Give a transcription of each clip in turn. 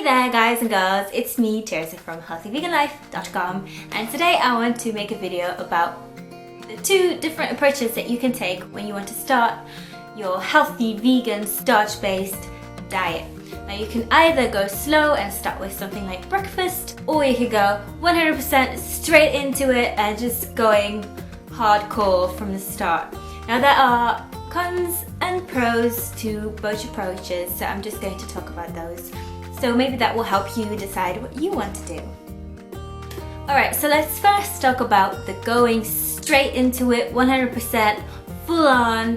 there guys and girls, it's me Teresa from healthyveganlife.com, and today I want to make a video about the two different approaches that you can take when you want to start your healthy vegan starch-based diet. Now you can either go slow and start with something like breakfast, or you could go 100% straight into it and just going hardcore from the start. Now there are cons and pros to both approaches, so I'm just going to talk about those. So maybe that will help you decide what you want to do. Alright, so let's first talk about the going straight into it, 100% full on,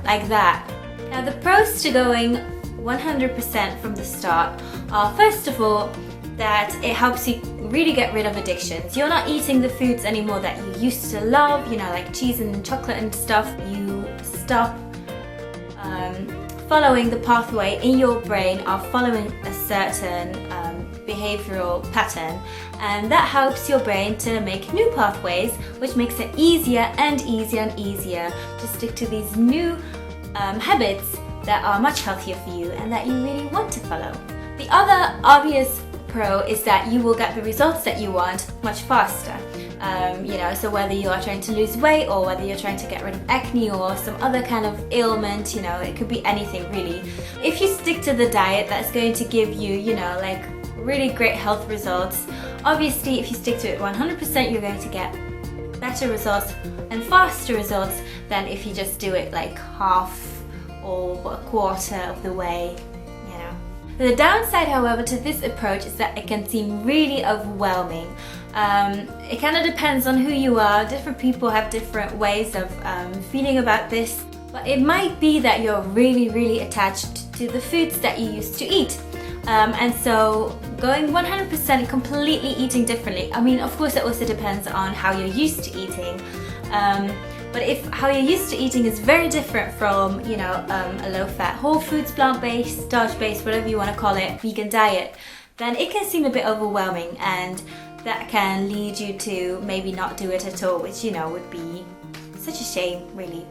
like that. Now the pros to going 100% from the start are, first of all, that it helps you really get rid of addictions. You're not eating the foods anymore that you used to love, you know, like cheese and chocolate and stuff. You stop following the pathway in your brain of following a certain behavioral pattern, and that helps your brain to make new pathways, which makes it easier and easier and easier to stick to these new habits that are much healthier for you and that you really want to follow. The other obvious pro is that you will get the results that you want much faster. So whether you are trying to lose weight or whether you're trying to get rid of acne or some other kind of ailment, it could be anything really. If you stick to the diet that's going to give you, like really great health results, obviously if you stick to it 100%, you're going to get better results and faster results than if you just do it like half or a quarter of the way. The downside, however, to this approach is that it can seem really overwhelming. It kind of depends on who you are. Different people have different ways of feeling about this, but it might be that you're really attached to the foods that you used to eat. And so going 100% completely eating differently, I mean, of course it also depends on how you're used to eating. But if how you're used to eating is very different from, a low-fat, whole foods, plant-based, starch-based, whatever you want to call it, vegan diet, then it can seem a bit overwhelming, and that can lead you to maybe not do it at all, which, would be such a shame, really.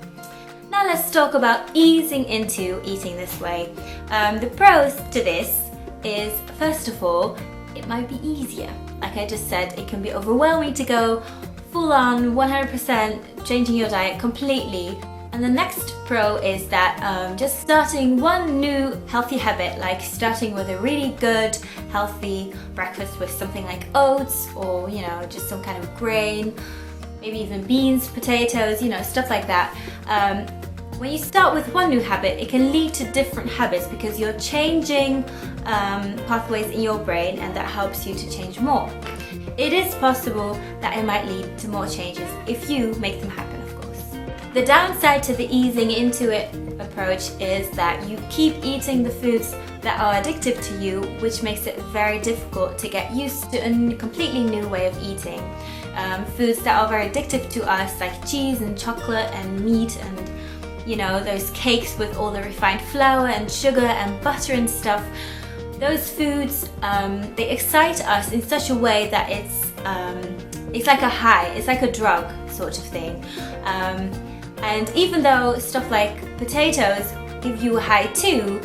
Now let's talk about easing into eating this way. The pros to this is, first of all, it might be easier. Like I just said, it can be overwhelming to go full on 100% changing your diet completely. And the next pro is that just starting one new healthy habit, like starting with a really good healthy breakfast with something like oats or just some kind of grain, maybe even beans, potatoes, stuff like that. When you start with one new habit, it can lead to different habits because you're changing pathways in your brain, and that helps you to change more. It is possible that it might lead to more changes if you make them happen, of course. The downside to the easing into it approach is that you keep eating the foods that are addictive to you, which makes it very difficult to get used to a completely new way of eating. Foods that are very addictive to us, like cheese and chocolate and meat and those cakes with all the refined flour and sugar and butter and stuff. Those foods, they excite us in such a way that it's like a high, it's like a drug sort of thing. And even though stuff like potatoes give you a high too,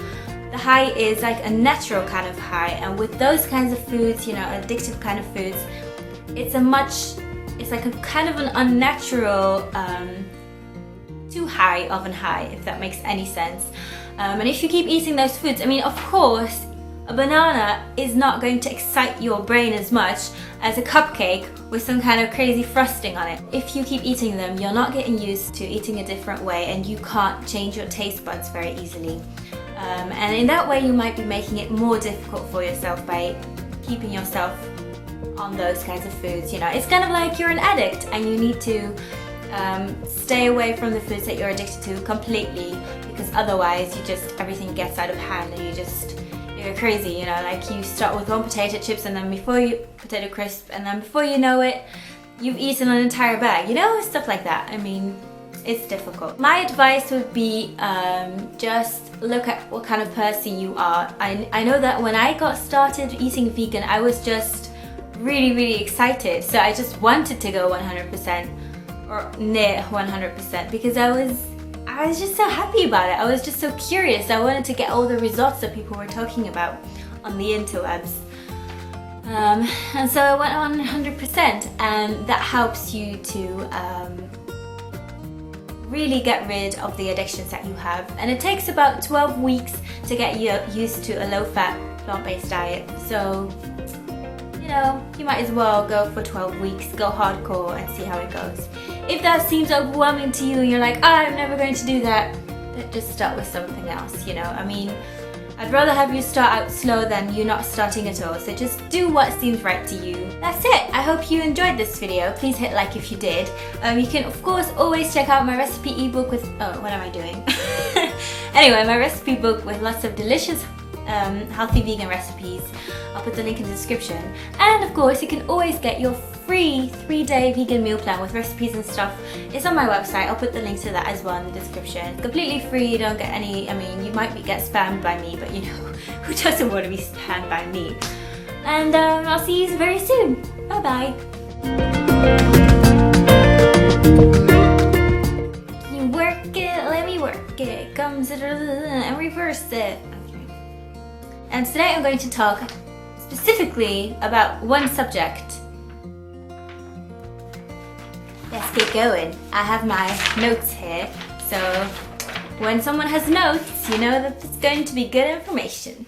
the high is like a natural kind of high. And with those kinds of foods, addictive kind of foods, it's like a kind of an unnatural, too high of a high, if that makes any sense. And if you keep eating those foods, I mean, of course, a banana is not going to excite your brain as much as a cupcake with some kind of crazy frosting on it. If you keep eating them, you're not getting used to eating a different way, and you can't change your taste buds very easily. And in that way, you might be making it more difficult for yourself by keeping yourself on those kinds of foods. It's kind of like you're an addict and you need to stay away from the foods that you're addicted to completely, because otherwise everything gets out of hand and you're crazy, like you start with one potato chips and then potato crisp, and then before you know it, you've eaten an entire bag, stuff like that. I mean, it's difficult. My advice would be just look at what kind of person you are. I know that when I got started eating vegan, I was just really excited, so I just wanted to go 100% or near 100% because I was just so happy about it. I was just so curious. I wanted to get all the results that people were talking about on the interwebs. And so I went on 100%, and that helps you to really get rid of the addictions that you have. And it takes about 12 weeks to get you used to a low-fat, plant-based diet. So, you know, you might as well go for 12 weeks, go hardcore and see how it goes. If that seems overwhelming to you and you're like, I'm never going to do that, then just start with something else, you know. I mean, I'd rather have you start out slow than you not starting at all, so just do what seems right to you. That's it! I hope you enjoyed this video. Please hit like if you did. You can of course always check out my recipe ebook with, what am I doing? Anyway, my recipe book with lots of delicious healthy vegan recipes. I'll put the link in the description. And of course you can always get your free 3-day vegan meal plan with recipes and stuff. It's on my website. I'll put the link to that as well in the description. It's completely free. You don't get any, I mean, you might get spammed by me, but you know, who doesn't want to be spammed by me? And I'll see you very soon. Bye bye. You work it, let me work it. Comes and reverse it. Okay. And today I'm going to talk specifically about one subject. Let's get going. I have my notes here, so when someone has notes, you know that it's going to be good information.